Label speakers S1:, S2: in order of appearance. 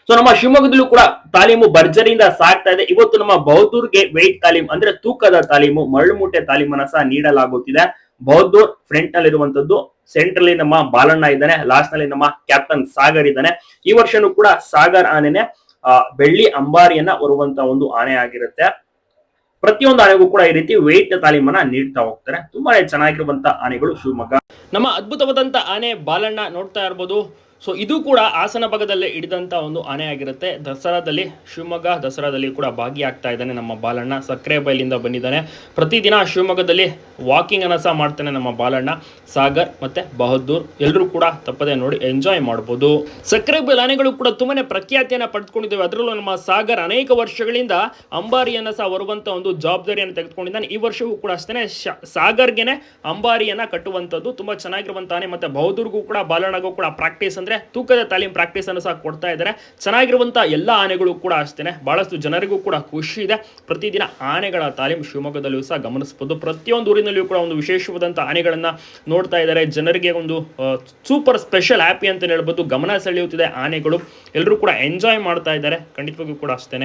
S1: So ನಮ್ಮ ಶಿವಮೊಗ್ಗದಲ್ಲೂ ಕೂಡ ತಾಲೀಮು ಭರ್ಜರಿಯಿಂದ ಸಾಗ್ತಾ ಇದೆ. ಇವತ್ತು ನಮ್ಮ ಬಹದ್ದೂರ್ಗೆ ವೆಯ್ಟ್ ತಾಲೀಮ್ ಅಂದ್ರೆ ತೂಕದ ತಾಲೀಮು, ಮರಳು ಮೂಟೆ ತಾಲೀಮನ್ನ ಸಹ ನೀಡಲಾಗುತ್ತಿದೆ. ಬಹದ್ದೂರ್ ಫ್ರಂಟ್ ನಲ್ಲಿ ಇರುವಂತದ್ದು, ಸೆಂಟ್ರಲ್ಲಿ ನಮ್ಮ ಬಾಲಣ್ಣ ಇದ್ದಾನೆ, ಲಾಸ್ಟ್ ನಲ್ಲಿ ನಮ್ಮ ಕ್ಯಾಪ್ಟನ್ ಸಾಗರ್ ಇದ್ದಾನೆ. ಈ ವರ್ಷನೂ ಕೂಡ ಸಾಗರ್ ಆನೆನೆ ಬೆಳ್ಳಿ ಅಂಬಾರಿಯನ್ನ ಹೊರುವಂತ ಒಂದು ಆನೆ ಆಗಿರುತ್ತೆ. ಪ್ರತಿಯೊಂದು ಆನೆಗೂ ಕೂಡ ಈ ರೀತಿ ವೆಯ್ಟ್ ತಾಲೀಮನ್ನ ನೀಡ್ತಾ ಹೋಗ್ತಾರೆ. ತುಂಬಾನೇ ಚೆನ್ನಾಗಿರುವಂತ ಆನೆಗಳು ಶಿವಮೊಗ್ಗ. ನಮ್ಮ ಅದ್ಭುತವಾದಂತ ಆನೆ ಬಾಲಣ್ಣ ನೋಡ್ತಾ ಇರಬಹುದು. ಸೊ ಇದು ಕೂಡ ಹಾಸನ ಭಾಗದಲ್ಲಿ ಹಿಡಿದಂತ ಒಂದು ಆನೆ ಆಗಿರುತ್ತೆ. ದಸರಾದಲ್ಲಿ, ಶಿವಮೊಗ್ಗ ದಸರಾದಲ್ಲಿ ಕೂಡ ಭಾಗಿಯಾಗ್ತಾ ಇದ್ದಾನೆ ನಮ್ಮ ಬಾಲಣ್ಣ. ಸಕ್ಕರೆ ಬೈಲಿಂದ ಬಂದಿದ್ದಾನೆ. ಪ್ರತಿದಿನ ಶಿವಮೊಗ್ಗದಲ್ಲಿ ವಾಕಿಂಗ್ ಅನ್ನ ಸಹ ಮಾಡ್ತಾನೆ ನಮ್ಮ ಬಾಲಣ್ಣ. ಸಾಗರ್ ಮತ್ತೆ ಬಹದ್ದೂರ್ ಎಲ್ಲರೂ ಕೂಡ ತಪ್ಪದೆ ನೋಡಿ ಎಂಜಾಯ್ ಮಾಡಬಹುದು. ಸಕ್ಕರೆ ಬೈಲ್ ಆನೆಗಳು ಕೂಡ ತುಂಬಾನೇ ಪ್ರಖ್ಯಾತಿಯನ್ನ ಪಡೆದುಕೊಂಡಿದ್ದೇವೆ. ಅದರಲ್ಲೂ ನಮ್ಮ ಸಾಗರ್ ಅನೇಕ ವರ್ಷಗಳಿಂದ ಅಂಬಾರಿಯನ್ನ ಸಹ ಹೊರುವಂತ ಒಂದು ಜವಾಬ್ದಾರಿಯನ್ನು ತೆಗೆದುಕೊಂಡಿದ್ದಾನೆ. ಈ ವರ್ಷವೂ ಕೂಡ ಅಷ್ಟೇ ಸಾಗರ್ಗೆನೆ ಅಂಬಾರಿಯನ್ನ ಕಟ್ಟುವಂತದ್ದು ತುಂಬಾ ಚೆನ್ನಾಗಿರುವಂತ ಆನೆ. ಮತ್ತೆ ಬಹದ್ದೂರ್ಗೂ ಕೂಡ ಬಾಲಣ್ಣಗೂ ಕೂಡ ಪ್ರಾಕ್ಟೀಸ್ ಅಂದ್ರೆ ತೂಕದ ತಾಲೀಮ್ ಪ್ರಾಕ್ಟೀಸ್ ಅನ್ನು ಸಹ ಕೊಡ್ತಾ ಇದ್ದಾರೆ. ಚೆನ್ನಾಗಿರುವಂತಹ ಎಲ್ಲ ಆನೆಗಳು ಕೂಡ ಅಷ್ಟೇನೆ. ಬಹಳಷ್ಟು ಜನರಿಗೂ ಕೂಡ ಖುಷಿ ಇದೆ. ಪ್ರತಿದಿನ ಆನೆಗಳ ತಾಲೀಮ್ ಶಿವಮೊಗ್ಗದಲ್ಲೂ ಸಹ ಗಮನಿಸಬಹುದು. ಪ್ರತಿಯೊಂದು ಊರಿನಲ್ಲಿಯೂ ಕೂಡ ಒಂದು ವಿಶೇಷವಾದಂತಹ ಆನೆಗಳನ್ನ ನೋಡ್ತಾ ಇದ್ದಾರೆ. ಜನರಿಗೆ ಒಂದು ಸೂಪರ್ ಸ್ಪೆಷಲ್ ಹ್ಯಾಪಿ ಅಂತ ಹೇಳ್ಬೋದು. ಗಮನ ಸೆಳೆಯುತ್ತಿದೆ ಆನೆಗಳು. ಎಲ್ಲರೂ ಕೂಡ ಎಂಜಾಯ್ ಮಾಡ್ತಾ ಇದ್ದಾರೆ. ಖಂಡಿತವಾಗಿಯೂ ಕೂಡ ಅಷ್ಟೇನೆ.